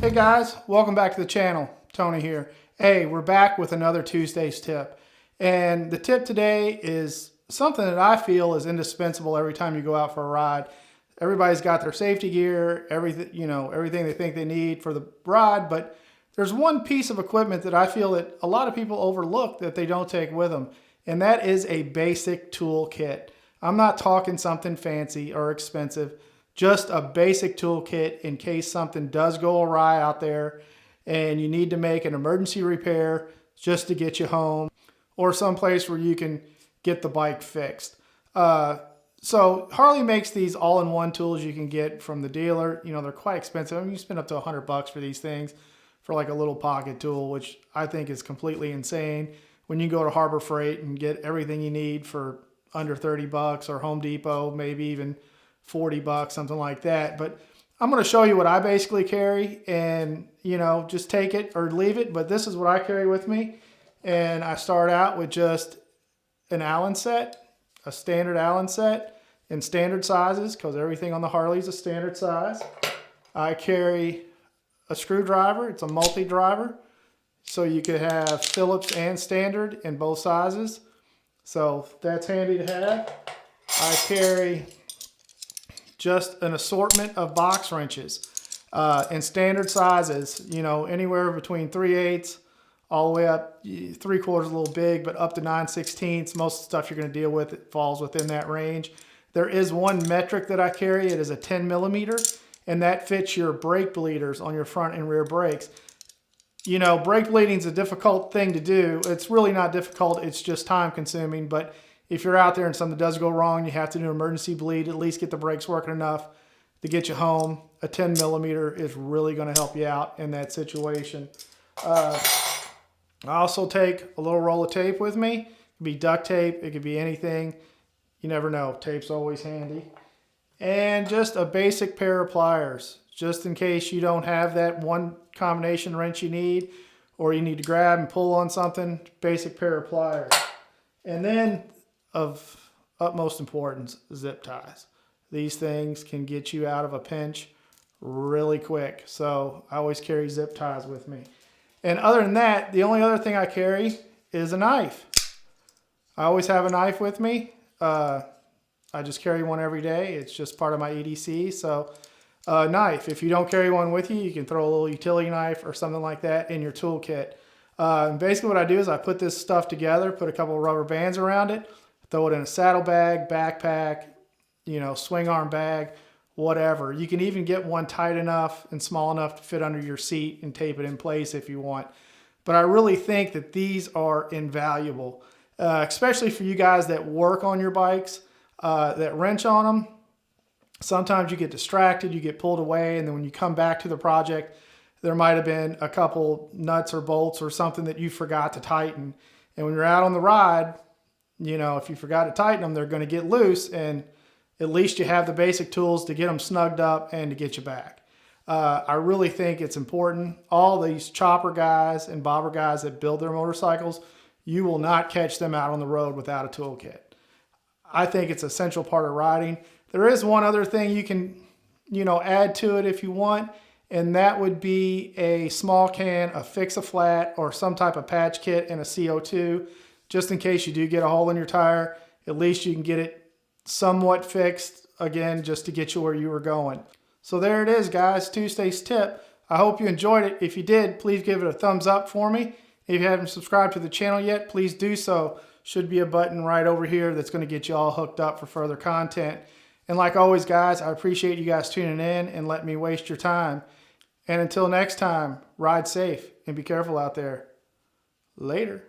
Hey guys, welcome back to the channel. Tony here. Hey, we're back with another Tuesday's tip. And the tip today is something that I feel is indispensable every time you go out for a ride. Everybody's got their safety gear, everything they think they need for the ride, but there's one piece of equipment that I feel that a lot of people overlook that they don't take with them, and that is a basic tool kit. I'm not talking something fancy or expensive. Just a basic toolkit in case something does go awry out there and you need to make an emergency repair just to get you home or someplace where you can get the bike fixed. So Harley makes these all-in-one tools you can get from the dealer. You know, they're quite expensive. I mean, you spend up to $100 for these things for like a little pocket tool, which I think is completely insane. When you go to Harbor Freight and get everything you need for under $30 or Home Depot, maybe even $40, something like that. But I'm going to show you what I basically carry, and just take it or leave it. But this is what I carry with me, and I start out with just an Allen set, a standard Allen set in standard sizes, because everything on the Harley is a standard size. I carry a screwdriver. It's a multi-driver, so you could have Phillips and standard in both sizes, so that's handy to have. I carry just an assortment of box wrenches in standard sizes, anywhere between 3/8 all the way up, 3/4 a little big, but up to 9/16. Most of the stuff you're going to deal with, it falls within that range. There is one metric that I carry. It is a 10mm, and that fits your brake bleeders on your front and rear brakes. Brake bleeding is a difficult thing to do. It's really not difficult. It's just time consuming, but if you're out there and something does go wrong, you have to do an emergency bleed, at least get the brakes working enough to get you home. A 10mm is really going to help you out in that situation. I also take a little roll of tape with me. It could be duct tape. It could be anything. You never know. Tape's always handy. And just a basic pair of pliers, just in case you don't have that one combination wrench you need, or you need to grab and pull on something. Basic pair of pliers. And then, of utmost importance, zip ties. These things can get you out of a pinch really quick, so I always carry zip ties with me. And other than that, the only other thing I carry is a knife. I always have a knife with me. I just carry one every day. It's just part of my EDC. So a knife, if you don't carry one with you, you can throw a little utility knife or something like that in your toolkit. Basically what I do is I put this stuff together, put a couple of rubber bands around it, throw it in a saddlebag, backpack, swing arm bag, whatever. You can even get one tight enough and small enough to fit under your seat and tape it in place if you want. But I really think that these are invaluable, especially for you guys that work on your bikes, that wrench on them. Sometimes you get distracted, you get pulled away, and then when you come back to the project, there might have been a couple nuts or bolts or something that you forgot to tighten. And when you're out on the ride, if you forgot to tighten them, they're going to get loose, and at least you have the basic tools to get them snugged up and to get you back. I really think it's important. All these chopper guys and bobber guys that build their motorcycles, you will not catch them out on the road without a toolkit. I think it's an essential part of riding. There is one other thing you can, add to it if you want, and that would be a small can of Fix-A-Flat or some type of patch kit and a CO2. Just in case you do get a hole in your tire, at least you can get it somewhat fixed, again, just to get you where you were going. So there it is, guys, Tuesday's tip. I hope you enjoyed it. If you did, please give it a thumbs up for me. If you haven't subscribed to the channel yet, please do so. Should be a button right over here that's going to get you all hooked up for further content. And like always, guys, I appreciate you guys tuning in and letting me waste your time. And until next time, ride safe and be careful out there. Later.